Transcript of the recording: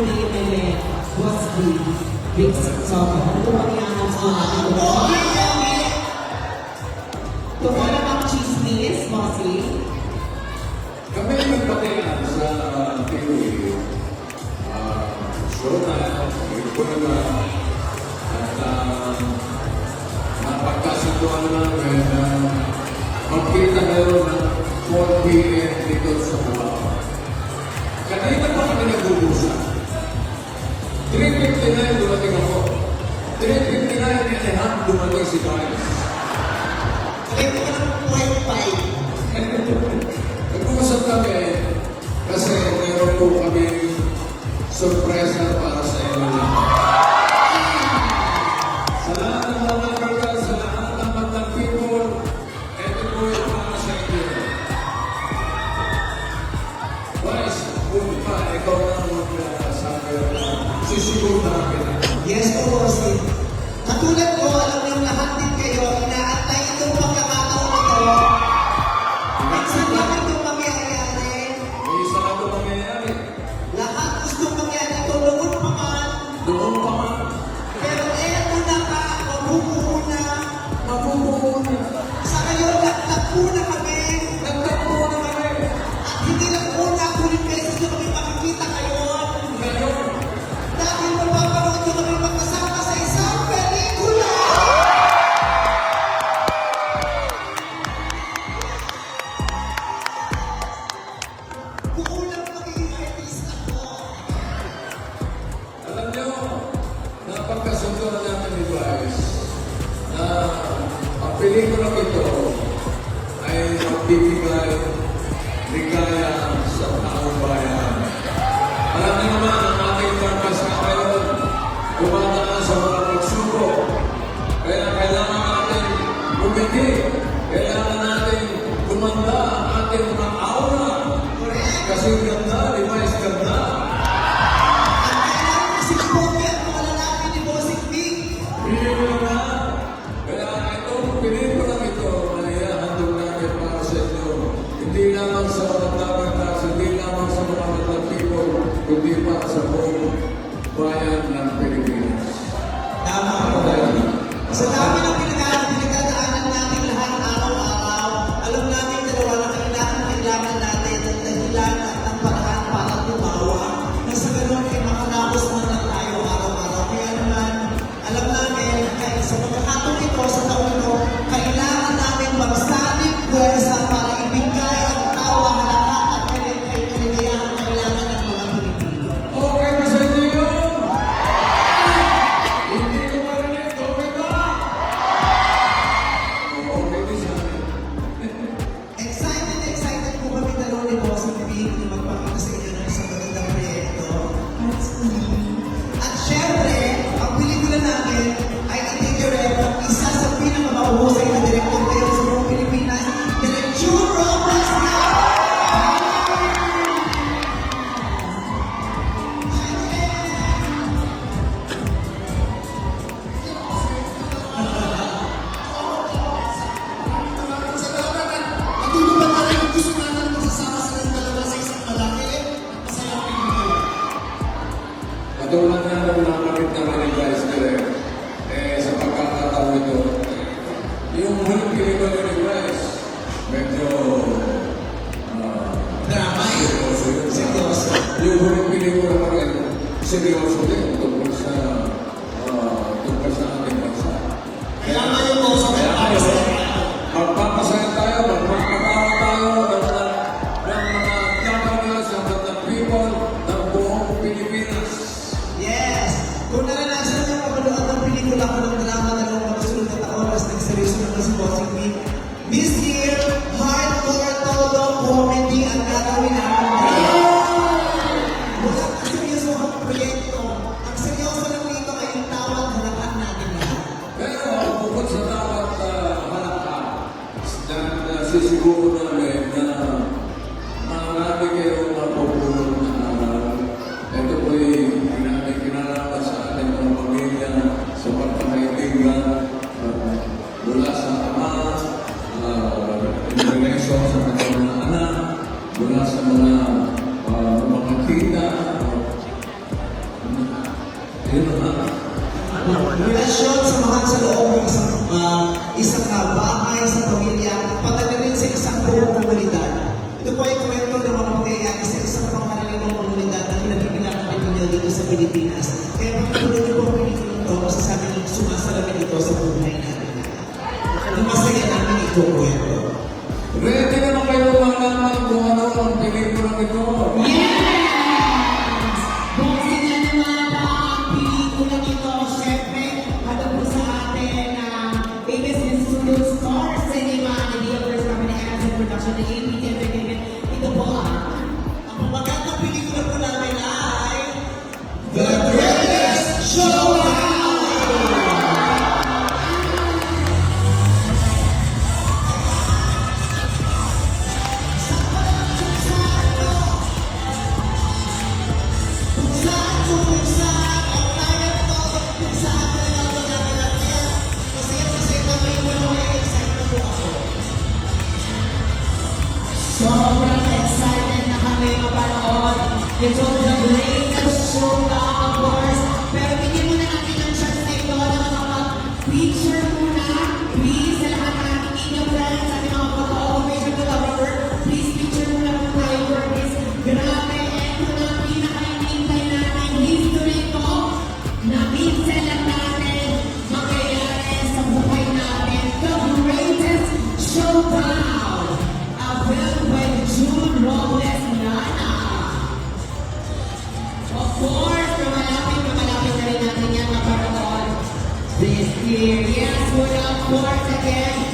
name was Big Sofa. Ano ba niya sa ito pa namang chismis, Mossy. Kami nagpatingan sa TV. Show na, ito na at napagkasunduan namin na magkita kayo ng 4 p.m. dito sa Palawan. Kanina pa kami nag-uusap. 3:59 dumating ako. 3:59 dumating si Guys. Ito ka ng 0.5. Nag-uusap kami kasi meron po kami surpresa para sa inyo. Sa lahat ng mga girls, sa lahat ng mga people, ito po yung para sa inyo. Guys, kung pa, ikaw na magsasabi na susunod namin. Yes, po, Mossy. Katulad ko, alam niyo lahat din kayo, inaantay itong pagkakataon ito. Minsan lang itong mangyayari. May isa na ito mangyayari. Lahat gusto mangyari ito, lungod pa man. Doon pa man. Pero eto na ka, mabubuo na. Mabubuo na. Sa ngayon, nagtagpo na kami. Nagtagpo na kami. At hindi lang una, kulit beses na kami makikita ngayon. Ngayon, Dahil mapapanood nyo kami magkasama sa isang pelikula. Kukulang magiging artista ko. alam niyo, napagkasundo na namin ni Guys na ang pelikulang ito ay magbibigay ligaya sa taong bayan. Alam niyo naman ang ating pagkasa ngayon, dumadaan sa mga pagsubok. Kaya kailangan natin bumiti, kailangan natin gumanda ang ating mga aura. Kasi ganda, Levi's ganda. Ang kailangan kasi pogi at mga lalaki ni Bossing Big. Kaya itong pelikulang ito ay handog namin para sa inyo. Hindi lamang sa mga tabatas, hindi lamang sa mga people, kundi para sa buong bayan ng Pilipinas. Tama po. Sa dami ng pinagdadaanan natin lahat araw-araw, alam natin dalawa na kailangan natin ang dahilan at ang paraan para tumawa. Na sa ganun ay makalapos na lang tayo araw-araw. Kaya naman, alam namin, kahit sa pagkakataon ito, sa taon ito, kailangan namin magsanib pwersa para ibigay ang tawa, halakat at kaligayahan kailangan ng mga Pilipino. Okay ba sa inyo yun? Hindi ko marinig, okay ba? Okay din sa akin. Excited po kami dalawa ni Bossing Big na magpakita sa inyo ng isang magandang proyekto. At syempre, ang pelikula namin ay itidirect ng isa sa pinakamahusay na direktor ngayon sa buong Pilipinas, Direk June Robles na! Salamat at matulungan na rin ang gusto namin magsasama sa ng dalawa sa isang malaki at masayang pelikula. Katulad nga nung nakakit naman ni Guys Direct, sa pagkakataon ito, yung huling pelikula ni Guys, medyo Drama eh. seryoso yun. Seryoso. Yung huling pelikula pa rin, seryoso din tungkol sa ating bansa. Kaya ngayon po sa mga Magpapasaya tayo, magpapatawa tayo ng mga governors, ng mga people ng buong Pilipinas. Yes! Kung naranasan niyo mapanood ng pelikula ko ng drama na lang magsunod na taon, mas nagseryoso naman si Bossing Big. This year, hardcore todo comedy ang gagawin namin. Wala kasi seryoso ang proyekto. Ang buong komunidad. Ito po ay kwento ng mga pangyayari sa isang pangkaraniwang komunidad na pinagbibilangan ng Pinoy dito sa Pilipinas. Kaya pagkakulo niyo po ang pelikula ito, masasabi niyo sumasalamin ito sa buhay natin. Ang masaya namin ito kwento. Ready na kayo malaman kung ano ang pelikulang ito. Yes! Kung sila naman ang pelikula ito, syempre, ano po sa atin Famous Institute Star Cinema, na Dealers Company Action Production, ng APT Entertainment. Ito po ang magandang pelikula po namin ay The Greatest Showdown! Sobrang excited na kami mapanood. Ito the greatest showdown, of course. Pero bigyan muna natin ng chance na ito na makapag-picture muna. Please, sa lahat ng ating inyong friends, ating mga photo-operation photographer, please picture muna ng tayo for this. Grabe, ito na ang pinaka-inintay natin history ko na minsan lang natin mangyayari sa buhay natin. The greatest showdown! Film by June Robles Lana. Of course, malapit na rin natin yan mapanood this year. Yes, of course, again,